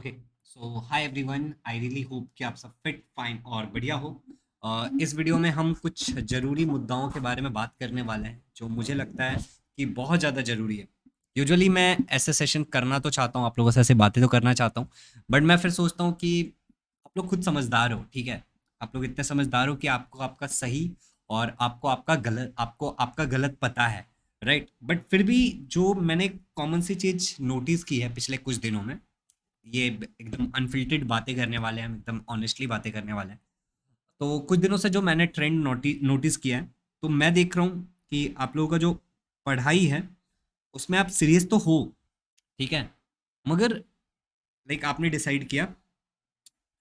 Okay. So hi everyone, I really hope कि आप सब फिट फाइन और बढ़िया हो। इस वीडियो में हम कुछ ज़रूरी मुद्दाओं के बारे में बात करने वाले हैं जो मुझे लगता है कि बहुत ज़्यादा ज़रूरी है। यूजुअली मैं ऐसे सेशन करना तो चाहता हूँ, आप लोगों से ऐसे बातें तो करना चाहता हूँ, बट मैं फिर सोचता हूँ कि आप लोग खुद समझदार हो, ठीक है। आप लोग इतने समझदार हो कि आपको आपका सही और आपको आपका गलत पता है, राइट। बट फिर भी जो मैंने कॉमन सी चीज़ नोटिस की है पिछले कुछ दिनों में, ये एकदम अनफिल्टर्ड बातें करने वाले हैं, हम एकदम ऑनेस्टली बातें करने वाले हैं। तो कुछ दिनों से जो मैंने ट्रेंड नोटिस किया है, तो मैं देख रहा हूँ कि आप लोगों का जो पढ़ाई है उसमें आप सीरियस तो हो, ठीक है, मगर लाइक आपने डिसाइड किया,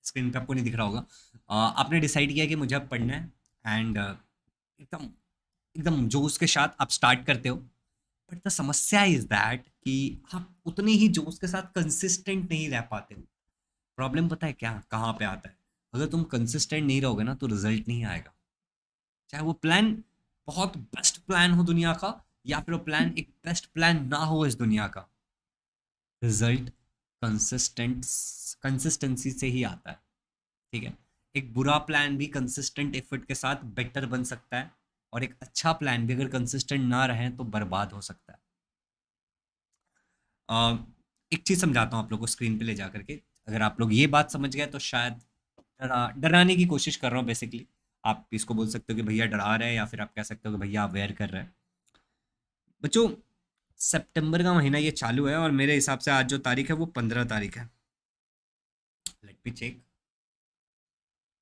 स्क्रीन पे आपको नहीं दिख रहा होगा, आपने डिसाइड किया कि मुझे अब पढ़ना है एंड एकदम एकदम जोश के साथ आप स्टार्ट करते हो। बट द समस्या इज दैट कि आप उतने ही जोश के साथ कंसिस्टेंट नहीं रह पाते हो। प्रॉब्लम पता है क्या कहाँ पे आता है? अगर तुम कंसिस्टेंट नहीं रहोगे ना तो रिजल्ट नहीं आएगा। चाहे वो प्लान बहुत बेस्ट प्लान हो दुनिया का, या फिर वो प्लान एक बेस्ट प्लान ना हो इस दुनिया का, रिजल्ट कंसिस्टेंट कंसिस्टेंसी से ही आता है, ठीक है। एक बुरा प्लान भी कंसिस्टेंट एफर्ट के साथ बेटर बन सकता है, और एक अच्छा प्लान भी अगर कंसिस्टेंट ना रहे तो बर्बाद हो सकता है। अ, एक चीज समझाता हूँ आप लोग को स्क्रीन पे ले जा करके। अगर आप लोग ये बात समझ गए तो शायद डराने की कोशिश कर रहा हूँ बेसिकली। आप इसको बोल सकते हो कि भैया डरा रहे हैं, या फिर आप कह सकते हो कि भैया अवेयर कर रहे हैं। बच्चों, सितंबर का महीना ये चालू है और मेरे हिसाब से आज जो तारीख है वो 15 तारीख है। Let me check.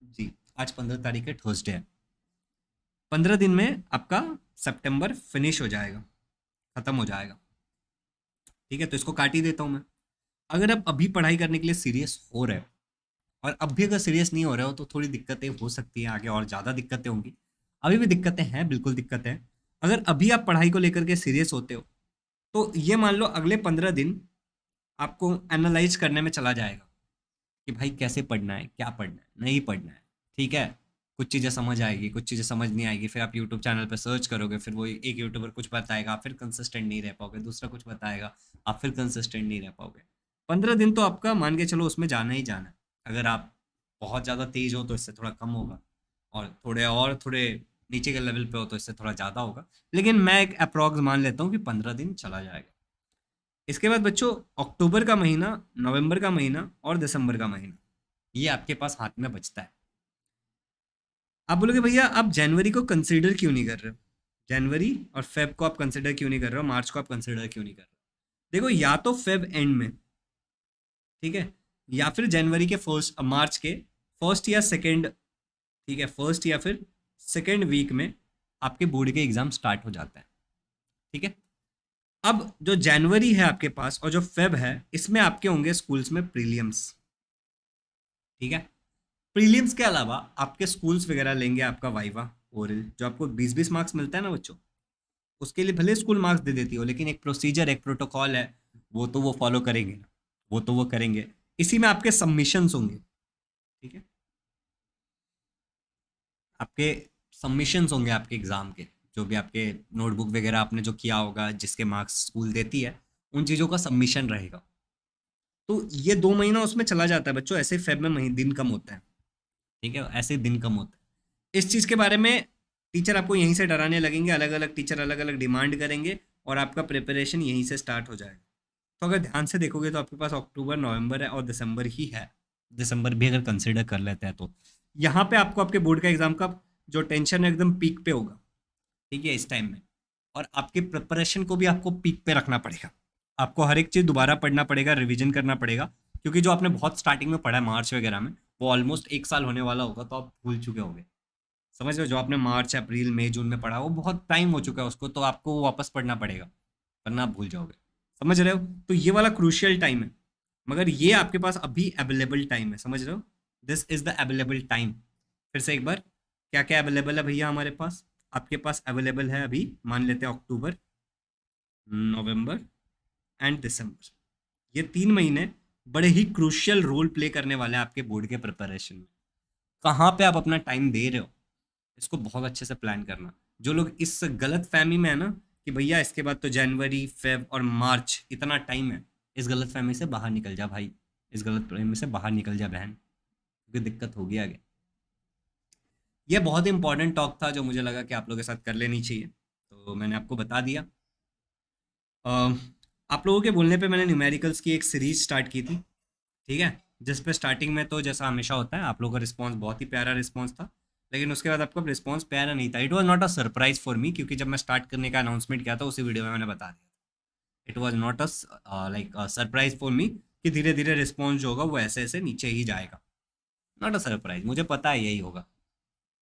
जी, आज 15 तारीख है, थर्सडे है। 15 दिन में आपका सितंबर फिनिश हो जाएगा, खत्म हो जाएगा, ठीक है। तो इसको काट ही देता हूँ मैं। अगर आप अभी पढ़ाई करने के लिए सीरियस हो रहे हो, और अब भी अगर सीरियस नहीं हो रहे हो, तो थोड़ी दिक्कतें हो सकती हैं आगे, और ज़्यादा दिक्कतें होंगी। अभी भी दिक्कतें हैं, बिल्कुल दिक्कतें हैं। अगर अभी आप पढ़ाई को लेकर के सीरियस होते हो, तो ये मान लो अगले 15 दिन आपको एनालाइज करने में चला जाएगा कि भाई कैसे पढ़ना है, क्या पढ़ना है, नहीं पढ़ना है, ठीक है। कुछ चीज़ें समझ आएगी, कुछ चीज़ें समझ नहीं आएगी, फिर आप यूट्यूब चैनल पर सर्च करोगे, फिर वो एक यूट्यूबर कुछ बताएगा, आप फिर कंसिस्टेंट नहीं रह पाओगे, दूसरा कुछ बताएगा, आप फिर कंसिस्टेंट नहीं रह पाओगे। 15 दिन तो आपका मान के चलो उसमें जाना ही जाना है। अगर आप बहुत ज़्यादा तेज हो तो इससे थोड़ा कम होगा, और थोड़े नीचे के लेवल पे हो तो इससे थोड़ा ज़्यादा होगा। लेकिन मैं एक अप्रॉक्स मान लेता हूँ कि 15 दिन चला जाएगा। इसके बाद बच्चों, अक्टूबर का महीना, नवंबर का महीना और दिसंबर का महीना, ये आपके पास हाथ में बचता है। आप बोलोगे भैया आप जनवरी को कंसीडर क्यों नहीं कर रहे हो? जनवरी और फेब को आप कंसीडर क्यों नहीं कर रहे हो, मार्च को आप कंसीडर क्यों नहीं कर रहे हो? देखो, या तो फेब एंड में, ठीक है, या फिर जनवरी के फर्स्ट, मार्च के फर्स्ट या सेकंड, ठीक है, फर्स्ट या फिर सेकंड वीक में आपके बोर्ड के एग्जाम स्टार्ट हो जाता है, ठीक है। अब जो जनवरी है आपके पास और जो फेब है, इसमें आपके होंगे स्कूल्स में प्रीलियम्स, ठीक है। प्रीलिम्स के अलावा आपके स्कूल्स वगैरह लेंगे आपका वाइवा, ओरल, जो आपको 20-20 मार्क्स मिलता है ना बच्चों। उसके लिए भले स्कूल मार्क्स दे देती हो, लेकिन एक प्रोसीजर, एक प्रोटोकॉल है, वो तो वो फॉलो करेंगे ना, वो तो वो करेंगे। इसी में आपके सबमिशंस होंगे, ठीक है। आपके सबमिशंस होंगे आपके एग्जाम के, जो भी आपके नोटबुक वगैरह आपने जो किया होगा, जिसके मार्क्स स्कूल देती है, उन चीज़ों का सबमिशन रहेगा। तो ये 2 महीना उसमें चला जाता है बच्चों, ऐसे फेब में महीने दिन कम होता है, ठीक है, ऐसे दिन कम होता है। इस चीज़ के बारे में टीचर आपको यहीं से डराने लगेंगे, अलग अलग टीचर अलग अलग डिमांड करेंगे, और आपका प्रिपरेशन यहीं से स्टार्ट हो जाएगा। तो अगर ध्यान से देखोगे तो आपके पास अक्टूबर, नवंबर है और दिसंबर ही है। दिसंबर भी अगर कंसिडर कर लेते हैं तो यहाँ पे आपको आपके बोर्ड का एग्जाम का जो टेंशन है एकदम पीक पे होगा, ठीक है, इस टाइम में। और आपके प्रिपरेशन को भी आपको पीक पे रखना पड़ेगा। आपको हर एक चीज़ दोबारा पढ़ना पड़ेगा, रिवीजन करना पड़ेगा, क्योंकि जो आपने बहुत स्टार्टिंग में पढ़ा है मार्च वगैरह में, वो ऑलमोस्ट 1 साल होने वाला होगा, तो आप भूल चुके होंगे। समझ रहे हो? जो आपने मार्च, अप्रैल, मई, जून में पढ़ा वो बहुत टाइम हो चुका है उसको, तो आपको वो वापस पढ़ना पड़ेगा, वरना आप भूल जाओगे। समझ रहे हो? तो ये वाला क्रूशियल टाइम है, मगर ये आपके पास अभी अवेलेबल टाइम है, समझ रहे हो? This is the available time. फिर से एक बार, क्या क्या अवेलेबल है भैया हमारे पास? आपके पास अवेलेबल है अभी, मान लेते हैं अक्टूबर, नवंबर एंड दिसंबर। ये 3 महीने बड़े ही क्रूशियल रोल प्ले करने वाले हैं आपके बोर्ड के प्रिपरेशन में। कहाँ पे आप अपना टाइम दे रहे हो, इसको बहुत अच्छे से प्लान करना। जो लोग इस गलत फहमी में है ना कि भैया इसके बाद तो जनवरी, फेब और मार्च इतना टाइम है, इस गलत फहमी से बाहर निकल जा भाई। इस गलत फहमी से बाहर निकल जा बहन, क्योंकि दिक्कत होगी आगे। ये बहुत ही इंपॉर्टेंट टॉक था जो मुझे लगा कि आप लोगों के साथ कर लेनी चाहिए, तो मैंने आपको बता दिया। अ, आप लोगों के बोलने पे मैंने न्यूमेरिकल्स की एक सीरीज स्टार्ट की थी, ठीक है, जिस पे स्टार्टिंग में तो जैसा हमेशा होता है आप लोगों का रिस्पांस बहुत ही प्यारा रिस्पांस था, लेकिन उसके बाद आपका रिस्पांस प्यारा नहीं था। It was not a surprise for me, क्योंकि जब मैं स्टार्ट करने का अनाउंसमेंट किया था उसी वीडियो में मैंने बता दिया। It was not a like surprise for me कि धीरे धीरे रिस्पॉन्स जो होगा वो ऐसे ऐसे नीचे ही जाएगा। नॉट अ सरप्राइज, मुझे पता है यही होगा,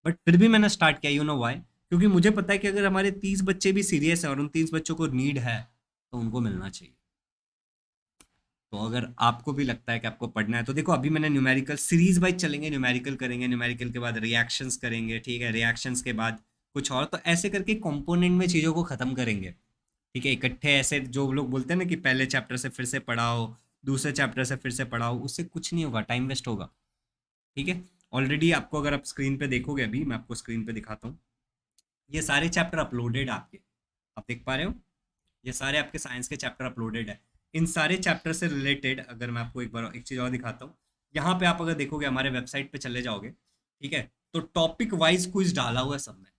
बट फिर भी मैंने स्टार्ट किया। You know why? क्योंकि मुझे पता है कि अगर हमारे 30 बच्चे भी सीरियस हैं और उन 30 बच्चों को नीड है तो उनको मिलना चाहिए। तो अगर आपको भी लगता है कि आपको पढ़ना है तो देखो, अभी मैंने न्यूमेरिकल सीरीज वाइज चलेंगे, न्यूमेरिकल करेंगे, न्यूमेरिकल के बाद रिएक्शंस करेंगे, ठीक है, रिएक्शंस के बाद कुछ और, तो ऐसे करके कंपोनेंट में चीज़ों को ख़त्म करेंगे। ठीक है, इकट्ठे ऐसे जो लोग बोलते हैं ना कि पहले चैप्टर से फिर से पढ़ाओ, दूसरे चैप्टर से फिर से पढ़ाओ, उससे कुछ नहीं होगा, टाइम वेस्ट होगा। ठीक है, ऑलरेडी आपको अगर आप स्क्रीन पे देखोगे, अभी मैं आपको स्क्रीन पे दिखाता हूँ, ये सारे चैप्टर अपलोडेड आपके, आप देख पा रहे हो, ये सारे आपके साइंस के चैप्टर अपलोडेड है। इन सारे चैप्टर से रिलेटेड अगर मैं आपको एक बार एक चीज़ और दिखाता हूँ, यहाँ पे आप अगर देखोगे हमारे वेबसाइट पे चले जाओगे, ठीक है, तो टॉपिक वाइज क्विज डाला हुआ है सब में।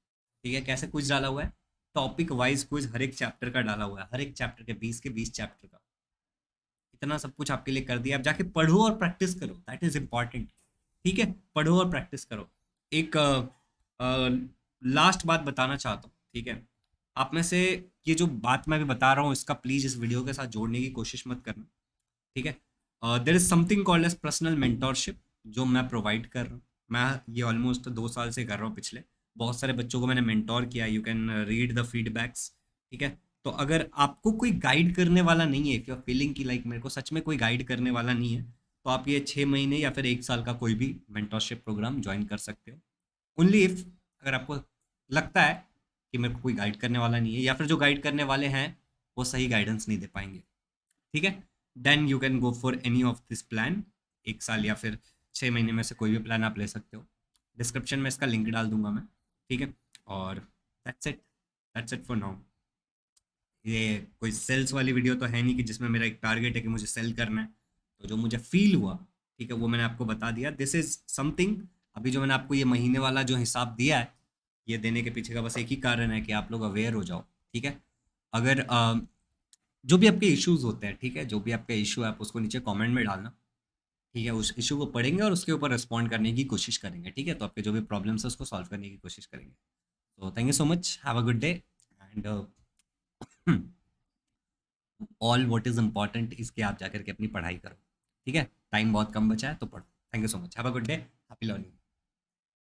ठीक है, कैसे क्विज डाला हुआ है? टॉपिक वाइज क्विज हर एक चैप्टर का डाला हुआ है, हर एक चैप्टर के 20 के 20 चैप्टर का। इतना सब कुछ आपके लिए कर दिया, आप जाके पढ़ो और प्रैक्टिस करो, दैट इज इंपॉर्टेंट। ठीक है, पढ़ो और प्रैक्टिस करो। एक लास्ट बात बताना चाहता हूँ, ठीक है, आप में से ये जो बात मैं भी बता रहा हूँ इसका प्लीज़ इस वीडियो के साथ जोड़ने की कोशिश मत करना। ठीक है, there is something called as personal mentorship, जो मैं प्रोवाइड कर रहा हूँ। मैं ये ऑलमोस्ट 2 साल से कर रहा हूँ, पिछले बहुत सारे बच्चों को मैंने मेंटोर किया, you can read the feedbacks. ठीक है, तो अगर आपको कोई गाइड करने वाला नहीं है, इफ़ यू आर फीलिंग कि लाइक मेरे को सच में कोई गाइड करने वाला नहीं है, तो आप ये 6 महीने या फिर 1 साल का कोई भी मेंटोरशिप प्रोग्राम ज्वाइन कर सकते हो। ओनली इफ अगर आपको लगता है कि मेरे को कोई गाइड करने वाला नहीं है, या फिर जो गाइड करने वाले हैं वो सही गाइडेंस नहीं दे पाएंगे, ठीक है, then you can go for any of this plan. 1 साल या फिर 6 महीने में से कोई भी प्लान आप ले सकते हो। डिस्क्रिप्शन में इसका लिंक डाल दूंगा मैं, ठीक है, और दैट्स इट फॉर नाउ। ये कोई सेल्स वाली वीडियो तो है नहीं कि जिसमें मेरा एक टारगेट है कि मुझे सेल करना है। तो जो मुझे फील हुआ, ठीक है, वो मैंने आपको बता दिया, दिस इज समथिंग। अभी जो मैंने आपको ये महीने वाला जो हिसाब दिया है, ये देने के पीछे का बस एक ही कारण है कि आप लोग अवेयर हो जाओ। ठीक है, अगर जो भी आपके इश्यूज होते हैं, ठीक है, जो भी आपका इशू है आप उसको नीचे कमेंट में डालना। ठीक है, उस इशू को पढ़ेंगे और उसके ऊपर रिस्पॉन्ड करने की कोशिश करेंगे। ठीक है, तो आपके जो भी प्रॉब्लम्स है उसको सॉल्व करने की कोशिश करेंगे। तो thank you so much, have a good day, and all what is important इसके आप जाकर के अपनी पढ़ाई करो। ठीक है, टाइम बहुत कम बचा है तो पढ़ो। Thank you so much, have a good day, happy learning.